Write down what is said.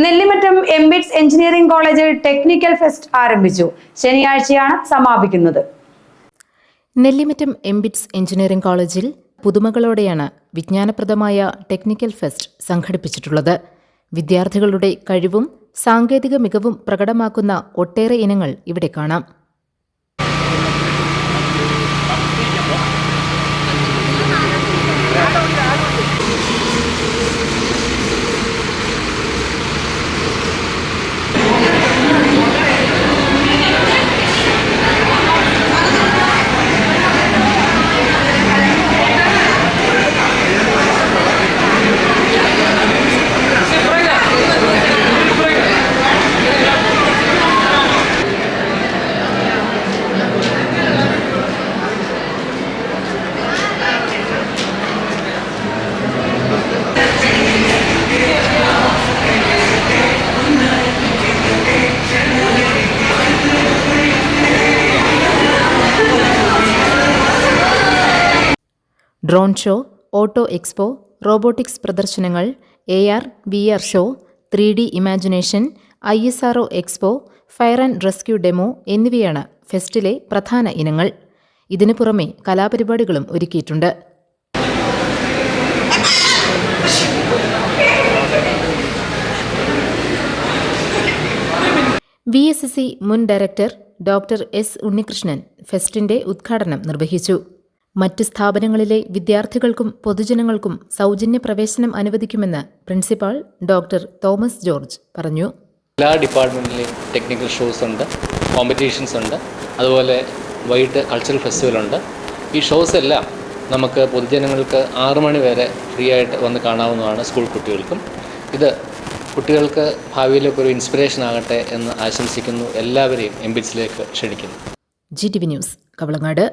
Nellimattam MBITS engineering കോളേജിൽ technical fest ആരംഭിച്ചു. ശനിയാഴ്ചയാണ് സമാപിക്കുന്നത്. നെല്ലിമറ്റം എംബിറ്റ്സ് എഞ്ചിനീയറിംഗ് കോളേജിൽ പുതുമകളോടെയാണ് വിജ്ഞാനപ്രദമായ ടെക്നിക്കൽ ഫെസ്റ്റ് സംഘടിപ്പിച്ചിട്ടുള്ളത്. വിദ്യാർത്ഥികളുടെ കഴിവും സാങ്കേതിക മികവും പ്രകടമാക്കുന്ന ഒട്ടേറെ ഇനങ്ങൾ ഇവിടെ കാണാം. Drone show, auto expo, robotics പ്രദർശനങ്ങൾ, AR, VR show, 3D imagination, ISRO expo, fire and rescue demo എന്നിവയാണ് ഫെസ്റ്റിലെ പ്രധാന ഇനങ്ങൾ. ഇതിനു പുറമെ കലാപരിപാടികളും ഒരുക്കിയിട്ടുണ്ട്. VSSC മുൻ ഡയറക്ടർ ഡോക്ടർ S. ഉണ്ണികൃഷ്ണൻ ഫെസ്റ്റിന്റെ ഉദ്ഘാടനം നിർവഹിച്ചു. മറ്റ് സ്ഥാപനങ്ങളിലെ വിദ്യാർത്ഥികൾക്കും പൊതുജനങ്ങൾക്കും സൗജന്യ പ്രവേശനം അനുവദിക്കുമെന്ന് പ്രിൻസിപ്പാൾ ഡോക്ടർ തോമസ് ജോർജ് പറഞ്ഞു. എല്ലാ ഡിപ്പാർട്ട്മെൻറ്റിലെയും ടെക്നിക്കൽ ഷോസ് ഉണ്ട്, കോമ്പറ്റീഷൻസ് ഉണ്ട്, അതുപോലെ വൈകിട്ട് കൾച്ചറൽ ഫെസ്റ്റിവലുണ്ട്. ഈ ഷോസ് എല്ലാം നമുക്ക് പൊതുജനങ്ങൾക്ക് 6 മണി വരെ ഫ്രീ ആയിട്ട് വന്ന് കാണാവുന്നതാണ്. സ്കൂൾ കുട്ടികൾക്കും ഇത് കുട്ടികൾക്ക് ഭാവിയിലേക്ക് ഒരു ഇൻസ്പിറേഷൻ ആകട്ടെ എന്ന് ആശംസിക്കുന്നു. എല്ലാവരെയും എംബിറ്റ്സിലേക്ക് ക്ഷണിക്കുന്നു. GTV news, Kavalangad.